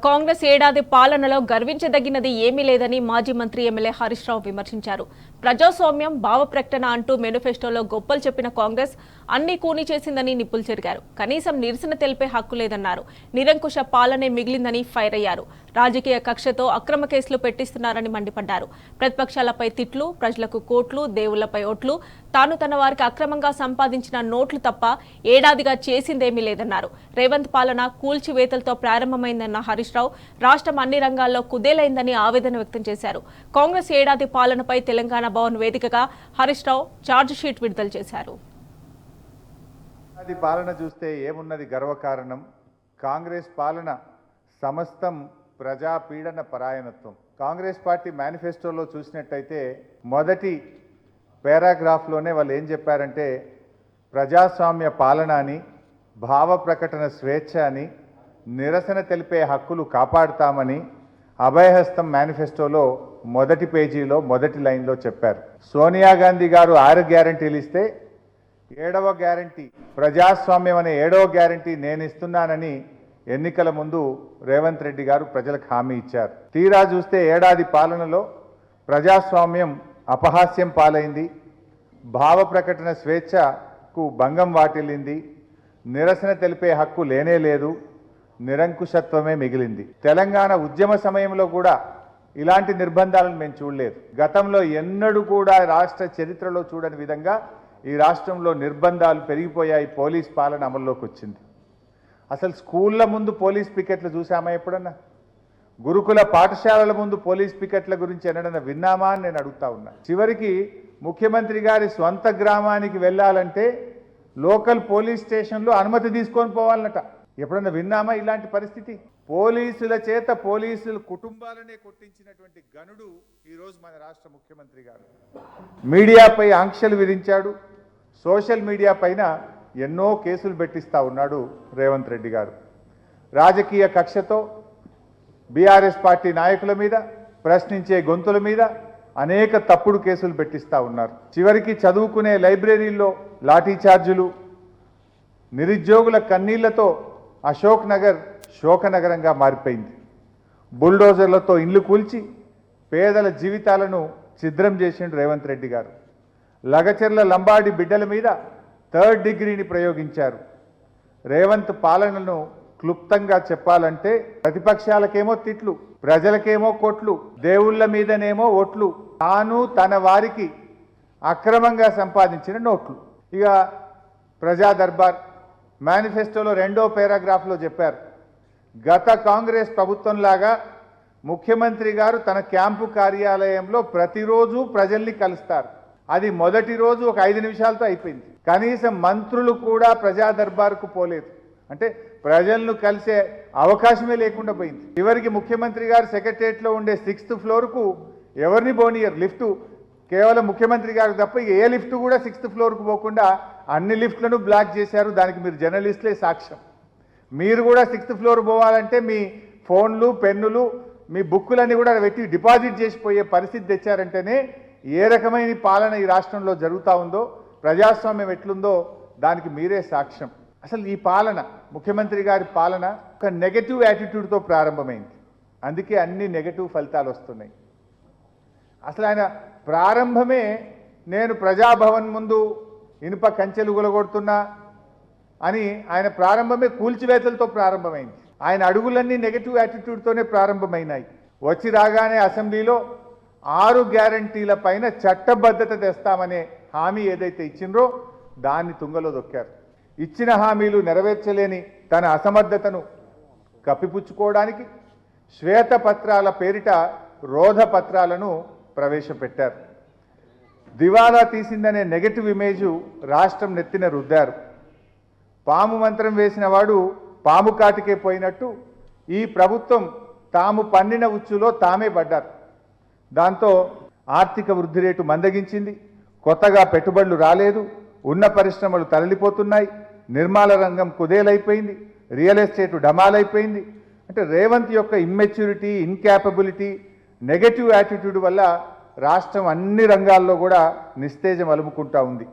కాంగ్రెస్ ఏడాది పాలనలో గర్వించదగినది ఏమీ లేదని మాజీ మంత్రి ఎమ్మెల్యే హరీష్ రావు విమర్శించారు. ప్రజాస్వామ్యం భావ ప్రకటన అంటూ మేనిఫెస్టోలో గొప్పలు చెప్పిన కాంగ్రెస్ అన్ని కూని చేసిందని నిప్పులు చెరిగారు. కనీసం నిరసన తెలిపే హక్కు లేదన్నారు. నిరంకుశ పాలనే మిగిలిందని ఫైర్ అయ్యారు. రాజకీయ కక్షతో అక్రమ కేసులు పెట్టిస్తున్నారని మండిపడ్డారు. ప్రతిపక్షాలపై తిట్లు, ప్రజలకు కోట్లు, దేవుళ్లపై ఓట్లు, తాను తన వారికి అక్రమంగా సంపాదించిన నోట్లు తప్ప ఏడాదిగా చేసిందేమీ లేదన్నారు. రేవంత్ పాలన కూల్చివేతలతో ప్రారంభమైందన్న హరీష్ రావు రాష్ట్రం అన్ని రంగాల్లో కుదేలైందని ఆవేదన వ్యక్తం చేశారు. కాంగ్రెస్ ఏడాది పాలనపై తెలంగాణ భవన్ వేదికగా హరీష్ రావు ఛార్జ్ షీట్ విడుదల చేశారు. పాలన చూస్తే ఏమున్నది గర్వకారణం. కాంగ్రెస్ పాలన సమస్తం ప్రజాపీడన పరాయణత్వం. కాంగ్రెస్ పార్టీ మేనిఫెస్టోలో చూసినట్టయితే మొదటి పారాగ్రాఫ్లోనే వాళ్ళు ఏం చెప్పారంటే ప్రజాస్వామ్య పాలన అని, భావ ప్రకటన స్వేచ్ఛ అని, నిరసన తెలిపే హక్కులు కాపాడుతామని అభయహస్తం మేనిఫెస్టోలో మొదటి పేజీలో మొదటి లైన్లో చెప్పారు. సోనియా గాంధీ గారు 6 గ్యారంటీలు ఇస్తే 7వ గ్యారంటీ ప్రజాస్వామ్యం అనే 7వ గ్యారంటీ నేను ఇస్తున్నానని ఎన్నికల ముందు రేవంత్ రెడ్డి గారు ప్రజలకు హామీ ఇచ్చారు. తీరా చూస్తే ఏడాది పాలనలో ప్రజాస్వామ్యం అపహాస్యం పాలైంది, భావ ప్రకటన స్వేచ్ఛకు భంగం వాటిల్లింది, నిరసన తెలిపే హక్కు లేనే లేదు, నిరంకుశత్వమే మిగిలింది. తెలంగాణ ఉద్యమ సమయంలో కూడా ఇలాంటి నిర్బంధాలను మేము చూడలేదు. గతంలో ఎన్నడూ కూడా రాష్ట్ర చరిత్రలో చూడని విధంగా ఈ రాష్ట్రంలో నిర్బంధాలు పెరిగిపోయాయి. పోలీస్ పాలన అమల్లోకి వచ్చింది. అసలు స్కూళ్ళ ముందు పోలీస్ పికెట్లు చూసామా ఎప్పుడన్నా? గురుకుల పాఠశాలల ముందు పోలీస్ పికెట్ల గురించి ఎన్నడన్నా విన్నామా అని నేను అడుగుతా ఉన్నా. చివరికి ముఖ్యమంత్రి గారి స్వంత గ్రామానికి వెళ్ళాలంటే లోకల్ పోలీస్ స్టేషన్లో అనుమతి తీసుకొని పోవాలన్నట. ఎప్పుడన్నా విన్నామా ఇలాంటి పరిస్థితి? పోలీసుల చేత పోలీసుల కుటుంబాలనే కొట్టించినటువంటి గనుడు ఈరోజు మన రాష్ట్ర ముఖ్యమంత్రి గారు. మీడియాపై ఆంక్షలు విధించాడు. సోషల్ మీడియా పైన ఎన్నో కేసులు పెట్టిస్తూ ఉన్నాడు రేవంత్ రెడ్డి గారు. రాజకీయ కక్షతో బీఆర్ఎస్ పార్టీ నాయకుల మీద, ప్రశ్నించే గొంతుల మీద అనేక తప్పుడు కేసులు పెట్టిస్తూ ఉన్నారు. చివరికి చదువుకునే లైబ్రరీల్లో లాఠీ చార్జులు, నిరుద్యోగుల కన్నీళ్లతో అశోక్ నగర్ శోకనగరంగా మారిపోయింది. బుల్డోజర్లతో ఇళ్లు కూల్చి పేదల జీవితాలను ఛిద్రం చేసిండు రేవంత్ రెడ్డి గారు. లగచెర్ల లంబాడి బిడ్డల మీద 3rd డిగ్రీని ప్రయోగించారు. రేవంత్ పాలనను క్లుప్తంగా చెప్పాలంటే ప్రతిపక్షాలకేమో తిట్లు, ప్రజలకేమో కొట్లు, దేవుళ్ళ మీదనేమో ఓట్లు, తాను తన వారికి అక్రమంగా సంపాదించిన నోట్లు. ఇక ప్రజా దర్బార్ మేనిఫెస్టోలో 2వ పారాగ్రాఫ్లో చెప్పారు, గత కాంగ్రెస్ ప్రభుత్వంలాగా ముఖ్యమంత్రి గారు తన క్యాంపు కార్యాలయంలో ప్రతిరోజు ప్రజల్ని కలుస్తారు. అది మొదటి రోజు ఒక 5 నిమిషాలతో అయిపోయింది. కనీసం మంత్రులు కూడా ప్రజా దర్బార్కు పోలేదు. అంటే ప్రజలను కలిసే అవకాశమే లేకుండా పోయింది. చివరికి ముఖ్యమంత్రి గారు సెక్రటరియట్లో ఉండే 6th ఫ్లోర్కు ఎవరిని పోనీయరు. లిఫ్టు కేవలం ముఖ్యమంత్రి గారు తప్ప ఏ లిఫ్ట్ కూడా 6th ఫ్లోర్కు పోకుండా అన్ని లిఫ్ట్లను బ్లాక్ చేశారు. దానికి మీరు జర్నలిస్టులే సాక్ష్యం. మీరు కూడా 6th ఫ్లోర్ పోవాలంటే మీ ఫోన్లు, పెన్నులు, మీ బుక్కులన్నీ కూడా పెట్టి డిపాజిట్ చేసిపోయే పరిస్థితి తెచ్చారంటేనే ఏ రకమైన పాలన ఈ రాష్ట్రంలో జరుగుతూ ఉందో, ప్రజాస్వామ్యం ఎట్లుందో దానికి మీరే సాక్ష్యం. అసలు ఈ పాలన, ముఖ్యమంత్రి గారి పాలన ఒక నెగటివ్ యాటిట్యూడ్తో ప్రారంభమైంది. అందుకే అన్ని నెగటివ్ ఫలితాలు వస్తున్నాయి. అసలు ఆయన ప్రారంభమే నేను ప్రజాభవన్ ముందు ఇనుప కంచెలు గులగొడుతున్నా అని ఆయన ప్రారంభమే కూల్చివేతలతో ప్రారంభమైంది. ఆయన అడుగులన్నీ నెగటివ్ యాటిట్యూడ్తోనే ప్రారంభమైనాయి. వచ్చి రాగానే అసెంబ్లీలో 6 గ్యారంటీల పైన చట్టబద్ధత తెస్తామనే హామీ ఏదైతే ఇచ్చిండ్రో దాన్ని తుంగలో దొక్కారు. ఇచ్చిన హామీలు నెరవేర్చలేని తన అసమర్థతను కప్పిపుచ్చుకోవడానికి శ్వేతపత్రాల పేరిట రోధ పత్రాలను ప్రవేశపెట్టారు. దివాలా తీసిందనే నెగటివ్ ఇమేజు రాష్ట్రం నెత్తిన రుద్దారు. పాము మంత్రం వేసిన వాడు పాము కాటికే పోయినట్టు ఈ ప్రభుత్వం తాము పన్నిన ఉచ్చులో తామే పడ్డారు. దాంతో ఆర్థిక వృద్ధి రేటు మందగించింది, కొత్తగా పెట్టుబడులు రాలేదు, ఉన్న పరిశ్రమలు తరలిపోతున్నాయి, నిర్మాణ రంగం కుదేలైపోయింది, రియల్ ఎస్టేట్ డమాలైపోయింది. అంటే రేవంత్ యొక్క ఇమ్మెచ్యూరిటీ, ఇన్క్యాపబిలిటీ, నెగటివ్ యాటిట్యూడ్ వల్ల రాష్ట్రం అన్ని రంగాల్లో కూడా నిస్తేజం అలుముకుంటా ఉంది.